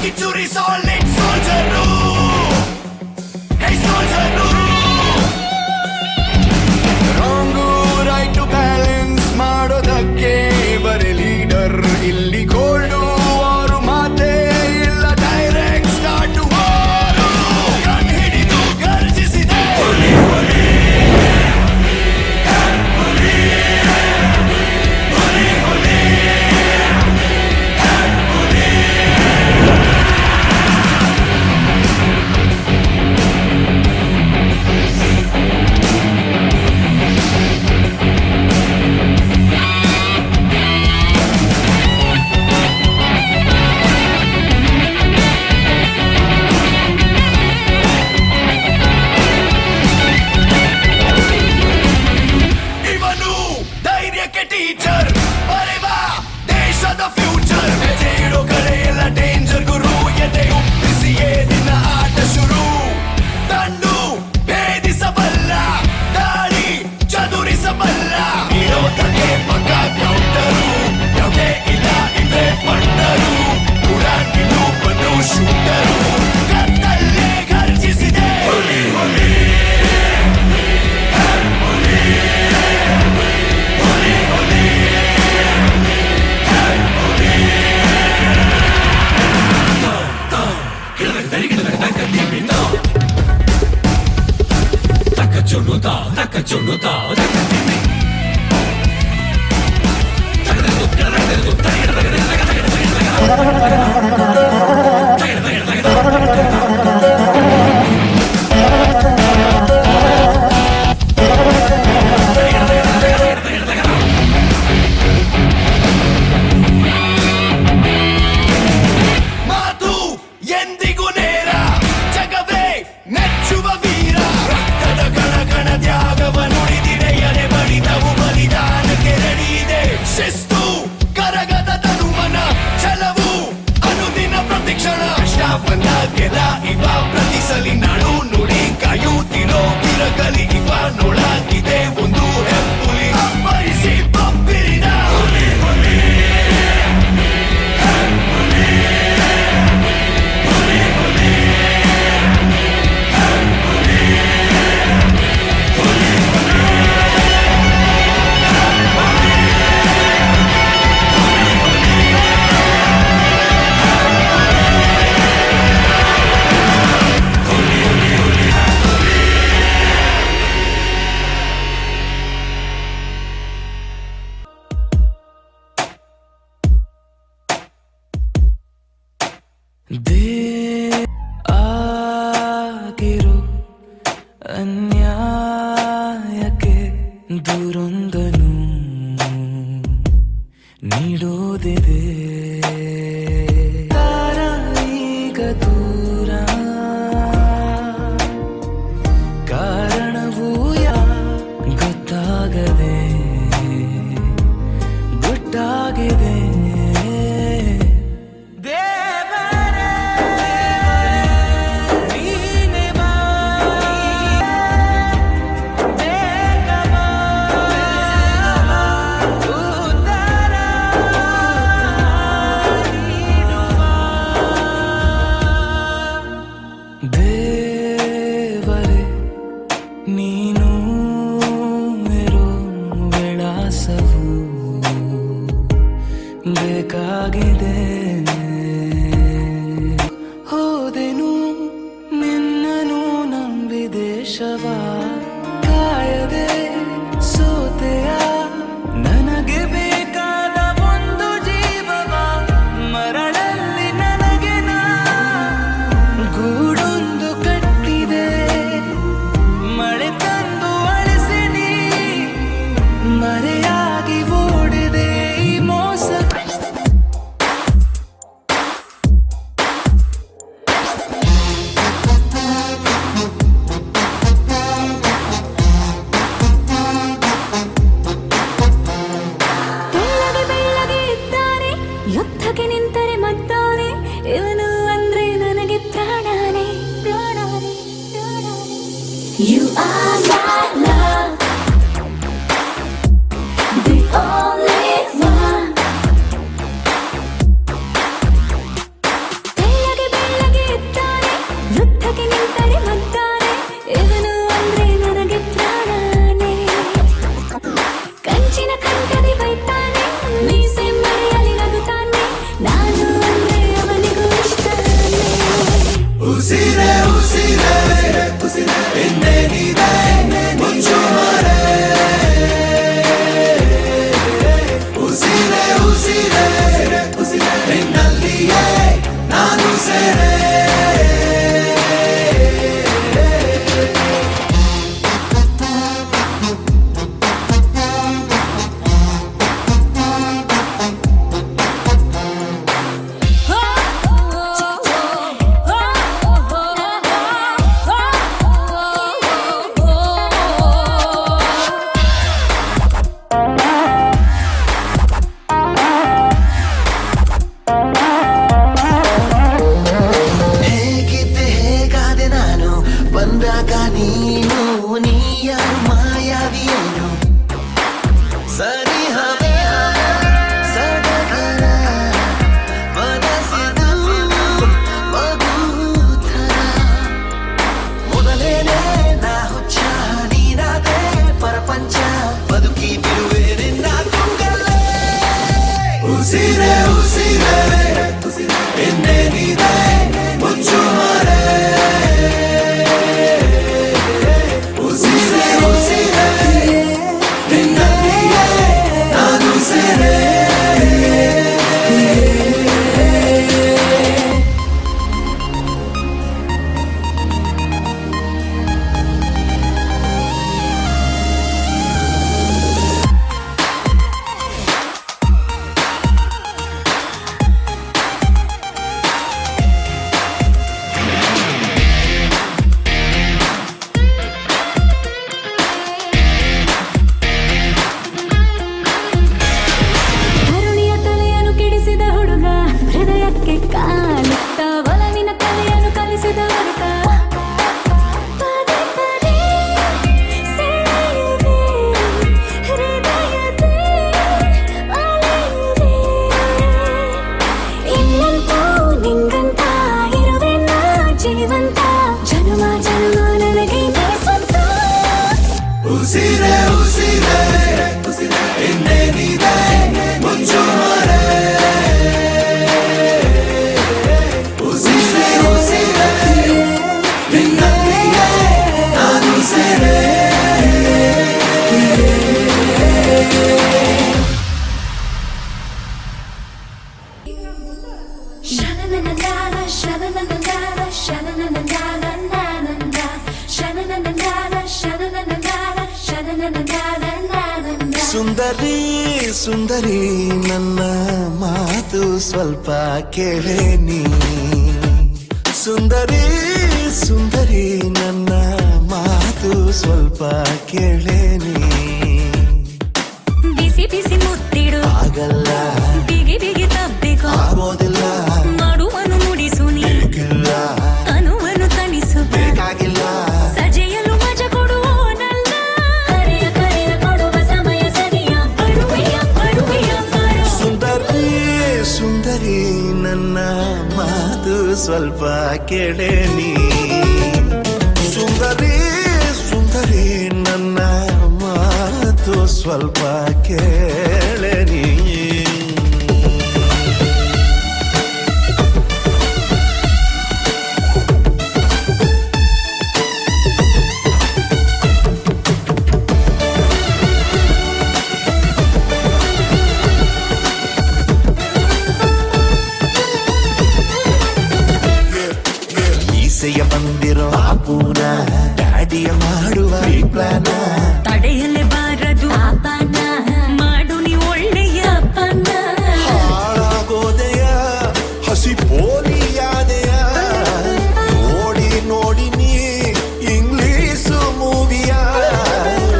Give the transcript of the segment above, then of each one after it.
ಕಿಚುರಿ solid soldier ಹೇ soldier wrong right balance ಮಾಡೋದಕ್ಕೆ ಬರೀ leader ಇಲ್ಲಿ ಗೋಲ್ಡು ಅವರು ಮಾತೇ ಇಲ್ಲ ಡೈರೆಕ್ಟ್ ಸ್ಟಾರ್ಟ್ ಕಣ್ ಹಿಡಿದು ಗರ್ಜಿಸಿದೆ ಟೀಚರ್ ಬರೆವಾ ದೇಶದ ಫ್ಯೂಚರ್ ಹೆಜ್ಜೆ ಇಡೋ ಕಡೆ ಎಲ್ಲ ಡೇಂಜರ್ ಗುರು ಎದೆ ಉಪ್ಪಿಸಿಯೇ ದಿನ ಆಟ ಶುರು ತಂಡು ಭೇದಿಸಬಲ್ಲ ದಾಳಿ ಚದುರಿಸಬಲ್ಲ ಇರೋದಕ್ಕೆ ಪಕ್ಕ ಕೌಂಟರು ಯಾವುದೇ ಇಲ್ಲ ಇದ್ರೆ ಪಟ್ಟರು ಕೂಡ ಇನ್ನು ಬಂದು ಶೂಟರು ಕತ್ತಲ್ಲೇ ಗರ್ಜಿಸಿದೆ ಮಾತು ಎಂದಿಗೂ ನೇರ ಜಗವೇ ಮೆಚ್ಚುವ ವೀರ ರಕ್ತದ ಕಣ ತ್ಯಾಗವ ನುಡಿದಿದೆ ಎದೆ ಬಡಿದವು ಬಲಿದಾನಕ್ಕೆ ರೆಡಿಯಿದೆ ಶಿಸ್ತು ಕರಗದ ತನುಮನ ಛಲವು ಅನುದಿನ ಪ್ರತಿಕ್ಷಣ ಕಷ್ಟ ಬಂದಾಗೆಲ್ಲ ಇವ ಪ್ರತಿಸಲಿ ನಾಡು ನುಡಿ ಕಾಯುತ್ತಿರೋ ತಿರಗಲಿ ಇವ ನೋಡಾಗಿದೆ ಒಂದು ಹೆಪ್ಪುಲಿ ಅಪ್ಪರಿಸಿ ಪಪ್ಪಿರಿನ ಆಗಿರೋ ಅನ್ಯಾಯಕ್ಕೆ ದೂರೊಂದನು ನೀಡೋದಿದೆ ಈಗ ದೂರ ಕಾರಣವೂ ಗೊತ್ತಾಗದೆ ಗೊತ್ತಾಗಿದೆ ದೇವರೇ ನೀನು ಇರೋ ವಿಳಾಸವು ಬೇಕಾಗಿದೆ ಹೋದೆನು ನಿನ್ನನು ನಂಬಿದೇಶವ ಕಾಯದೆ ಸೋತೆಯ ನನಗೆ ಬೇಕಾದ ಒಂದು ಜೀವವ ಮರಳಲ್ಲಿ ನನಗೆ ನಾ ಗೂಡೊಂದು ಕಟ್ಟಿದೆ ಮಳೆ ತಂದು ಅಳಿಸಿ ನೀ ಮರೆಯಾಗಿ ಓಡಿದೆ ಈ ಮೋಸ ಯುದ್ಧಕ್ಕೆ ನಿಂತರೆ ಮತ್ತಾನೆ ಇವನು ಅಂದ್ರೆ ನನಗೆ ಪ್ರಾಣಾನೆ ಪ್ರಾಣಾನೆ You are my love, the only one. ತೆಳ್ಳಗೆ ಇನ್ನೇನಿದೆ ಮುಚ್ಚು ಮರೆ ಉಸಿರೇ ಉಸಿರೇ ನಿನ್ನಲ್ಲಿಯೇ ನಾನು ಸೇರೆ ಹೇಗಿದ್ದೆ ಹೇಗಾದೆ ನಾನು ಬಂದಾಗ ನೀನು ನೀಯಾರು ಮಾಯಾವಿಯೇನು ಸರಿ ಹವೆ ಸಡಗರ ಮನಸ್ಸಿದು ಮಗುಥರ ಮೊದಲೇನೆ ನಾ ಹುಚ್ಚ ನೀನಾದೆ ಪ್ರಪಂಚ ಬದುಕಿ ಬಿರುವೆ ನಿನ್ನ ತುಂಗಲ್ಲೇ ಉಸಿರೇ ಉಸಿರೇ ಇನ್ನೇನಿದೆ ಮುಚ್ಚು ಮರೆ ಉಸಿರೇ ಉಸಿರೇ ನಿನ್ನಲ್ಲಿಯೇ ನಾನು ಸೇರೆ ಕರುಣಿಯ ತಲೆಯನ್ನು ಕೆಡಿಸಿದ ಹುಡುಗ ಹೃದಯಕ್ಕೆ ಕಾಲಿಟ್ಟ ಒಲವಿನ ಕಲೆಯನ್ನು ಕಲಿಸಿದ ಹುಡುಗ ಪದೇ ಪದೇ ಸೆಳೆಯುವೆ ಹೃದಯದ ಅಲೆಯುವೆ ಇನ್ನಂತೂ ನಿಂಗಂತ ಇರುವೆ ನಾ ಜೀವಂತ ಜನುಮ ಜನುಮ ನನಗೆ ನೀ ಸ್ವಂತ ಉಸಿರೇ ಉಸಿರೇ ಇನ್ನೇನಿದೆ ಮುಚ್ಚು ಮರೆ ಉಸಿರೇ ಉಸಿರೇ ನಿನ್ನಲ್ಲಿಯೇ ನಾನು ಸೇರೆ Sha-na-na-na-na-na, sha-na-na-na-na-na, sha-na-na-na-na-na-na-na-na. Sha-na-na-na-na-na, sha-na-na-na-na-na, sha-na-na-na-na-na-na-na. ಸುಂದರಿ ಸುಂದರಿ ನನ್ನ ಮಾತು ಸ್ವಲ್ಪ ಕೇಳೆ ನೀ ಸುಂದರಿ ಸುಂದರಿ ನನ್ನ ಮಾತು ಸ್ವಲ್ಪ ಕೇಳೆ ನೀ ಬಿಸಿ ಬಿಸಿ ಮುತ್ತಿಡು ಆಗಲ್ಲ ಬಿಗಿ ಬಿಗಿ ತಬ್ಬಿಕೋ ಆಗೋದಿಲ್ಲ ಮಾಡುವನು ನುಡಿಸು ನೀ ಬೇಕಿಲ್ಲ ಅನುವನು ತಣಿಸು ಬೇಕಾಗಿಲ್ಲ ಸಜೆಯಲು ಮಜ ಕೊಡುವೋನಲ್ಲ ಕರೆಯ ಕರೆಯ ಕೊಡುವ ಸಮಯ ಸರಿಯ ಬರುವೆಯ ಬರುವೆಯ ಬರು ಸುಂದರಿ ಸುಂದರಿ ನನ್ನ ಮಾತು ಸ್ವಲ್ಪ ಕೇಳೆ ನೀ ಸುಂದರಿ ಸುಂದರಿ ನನ್ನ ಮಾತು ಸ್ವಲ್ಪ ಕೇಳೆ ನೀ ಮೀಸೆಯ ಬಂದಿರೋ ಆಪೂನ ಡ್ಯಾಡಿಯ ಮಾಡುವ ಈ ಪ್ಲಾನ ತಡೆಯಲೇ ಬಾರದು ಅಪ್ಪನ ಮಾಡು ನೀ ಒಳ್ಳೆಯ ಅಪ್ಪನ ಹಾಳಾಗೋದೆಯ ಹಸಿ ಪೋಲಿಯಾದೆಯ ನೋಡಿ ನೋಡಿ ನೀ ಇಂಗ್ಲೀಷು ಮೂವಿಯ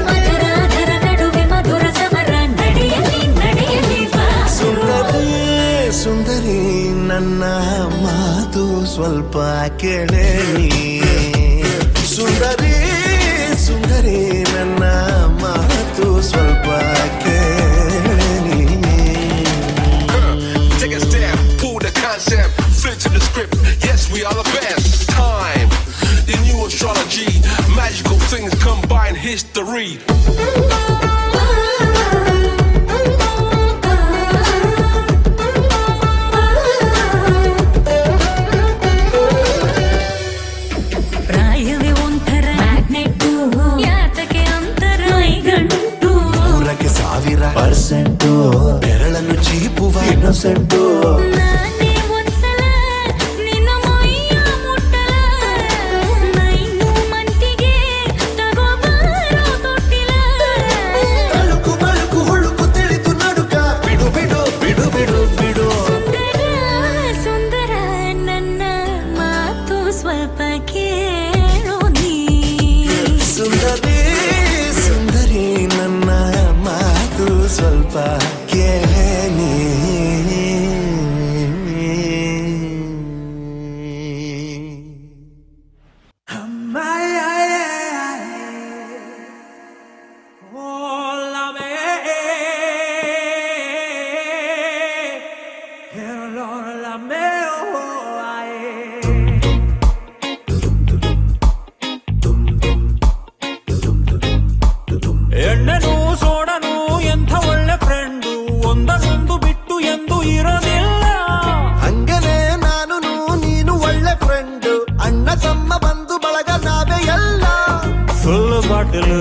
ಮಧುರಾಧರ ನಡುವೆ ಮಧುರ ಸಮರ ನಡೆಯಲಿ ನಡೆಯಲಿ ಬಾ ಸುಂದರಿ ಸುಂದರಿ ನನ್ನ ಮಾತು ಸ್ವಲ್ಪ ಕೇಳೆ ನೀ ಸುಂದರಿ ಸುಂದರಿ ನನ್ನ ಮಾತು ಸ್ವಲ್ಪ ಕೇಳೆ ನೀ Take a step, pull the concept, flip to the script. Yes, we are the best. Time, the new astrology, magical things combine history. ಪ್ರಾಯವೇ ಒಂಥರ ಎಣ್ಣೆನು ಸೋಡನು ಎಂಥ ಒಳ್ಳೆ ಫ್ರೆಂಡು, ಒಂದನ್ನೊಂದು ಬಿಟ್ಟು ಎಂದು ಇರೋದಿಲ್ಲ. ಹಂಗನೆ ನಾನು ನೀನು ಒಳ್ಳೆ ಫ್ರೆಂಡ್, ಅಣ್ಣ ತಮ್ಮ ಬಂಧು ಬಳಗ ನಾವೇ ಎಲ್ಲ. ಫುಲ್ ಬಾಟಲು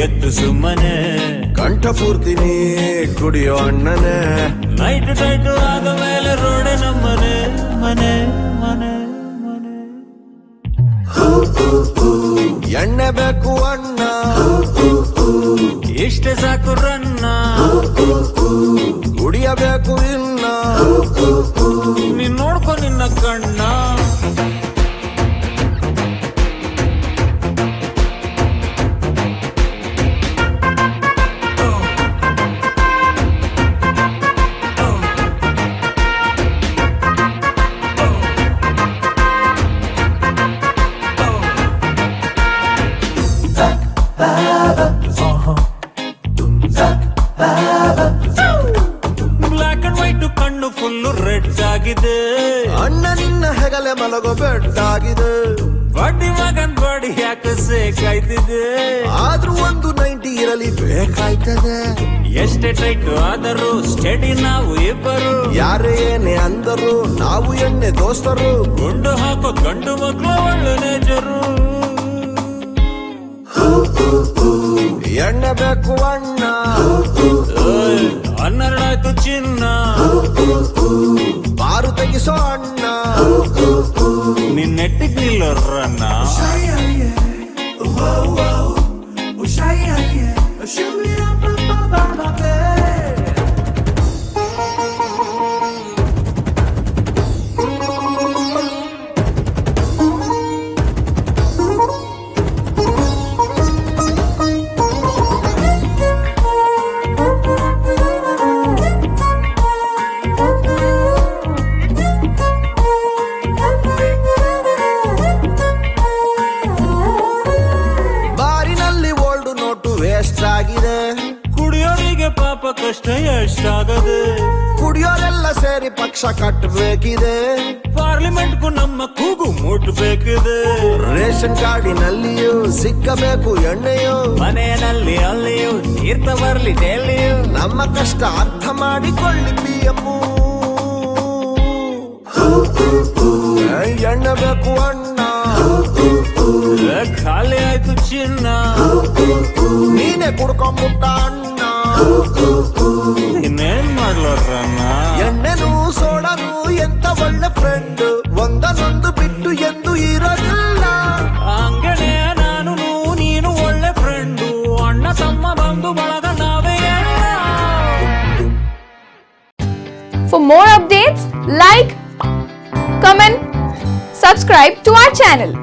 ಎತ್ತು ಸುಮ್ಮನೆ, ಕಂಠ ಪೂರ್ತಿ ನೀ ಕುಡಿಯೋ ಅಣ್ಣನೇ. ನೈಟ್ ಟೈಟ್ ಆದ ಮೇಲೆ ರೋಡೆ ನಮ್ಮನೆ, ಮನೆ ಮನೆ ಮನೆ. ಎಣ್ಣೆ ಬೇಕು ಅಣ್ಣ, ಇಷ್ಟೇ ಸಾಕು ರನ್ನ, ಕುಡಿಯಬೇಕು ಇನ್ನ. ನೀನ್ ನೋಡ್ಕೊ ನಿನ್ನ ಕಣ್ಣ. ಬ್ಲಾಕ್ ಅಂಡ್ ವೈಟ್ ಕಣ್ಣು ಫುಲ್ಲು ರೆಡ್ ಆಗಿದೆ, ಅಣ್ಣ ನಿನ್ನ ಹೆಗಲೆ ಮಲಗೋ ಬೆಟ್ಟಾಗಿದೆ. ಬಡ್ಡಿ ಮಗನ್ ಬಾಡಿ ಯಾಕೆ ಸೇಕಾಯ್ತಿದೆ, ಆದ್ರೂ ಒಂದು 90 ಇರಲಿ ಬೇಕಾಯ್ತದೆ. ಎಷ್ಟೇ ಟೈಟ್ ಆದರೂ ಸ್ಟಡಿ ನಾವು ಇಬ್ಬರು, ಯಾರೇ ಏನೇ ಅಂದರು ನಾವು ಎಣ್ಣೆ ದೋಸ್ತರು. ಗುಂಡು ಹಾಕೋ ಗಂಡು ಮಕ್ಕಳು ಒಳ್ಳೆ ನೇಜರು. ಎಣ್ಣೆ ಬೇಕು ಅಣ್ಣ, ಹನ್ನೆರಡಾಯ್ತು ಚಿನ್ನ, ಬಾರು ತೆಗಿಸೋ ಅಣ್ಣ. ನಿನ್ನೆಟ್ಟಿಗ್ ನಿಲ್ಲೋರನ್ನ. ಬಾರಿನಲ್ಲಿ ಓಲ್ಡ್ ನೋಟು ವೇಸ್ಟ್ ಆಗಿದೆ, ಕುಡಿಯೋರಿಗೆ ಪಾಪ ಕಷ್ಟ ಎಷ್ಟಾಗದೆ. ಕುಡಿಯೋರೆಲ್ಲ ಸೇರಿ ಪಕ್ಷ ಕಟ್ಟಬೇಕಿದೆ. ಪಾರ್ಲಿಮೆಂಟ್ಗೂ ನಮ್ಮ ಕೂಗು ಮುಟ್ಬೇಕಿದೆ. ರೇಷನ್ ಕಾರ್ಡಿನಲ್ಲಿಯೂ ಸಿಕ್ಕಬೇಕು ಎಣ್ಣೆಯು, ಮನೆಯಲ್ಲಿ ಅಲ್ಲಿಯೂ ತೀರ್ಥ ಬರ್ಲಿ ಡೆಲ್ಲಿಯೂ. ನಮ್ಮ ಕಷ್ಟ ಅರ್ಥ ಮಾಡಿಕೊಳ್ಳಿ PM. ಎಣ್ಣೆ ಬೇಕು ಅಣ್ಣ, ಖಾಲಿ ಆಯ್ತು ಚಿನ್ನ, ನೀನೆ ಕುಡ್ಕೊಂಬಿಟ್ಟ ಅಣ್ಣ. ಇನ್ನೇನ್ ಮಾಡ್ಲೋರನ್ನ. ಎಣ್ಣೆನು ಸೋಡನು ಎಂತ ಒಳ್ಳೆ ಫ್ರೆಂಡ್, ಒಂದನ್ನೊಂದು ಬಿಟ್ಟು ಎಂದು ಇರೋದಿಲ್ಲ. ಹಂಗನೆ ನಾನು ನೀನು ಒಳ್ಳೆ ಫ್ರೆಂಡು, ಅಣ್ಣ ತಮ್ಮ ಬಂಧು ಬಳಗ ನಾವೇ ಎಲ್ಲ. For more updates, like, comment, subscribe to our channel.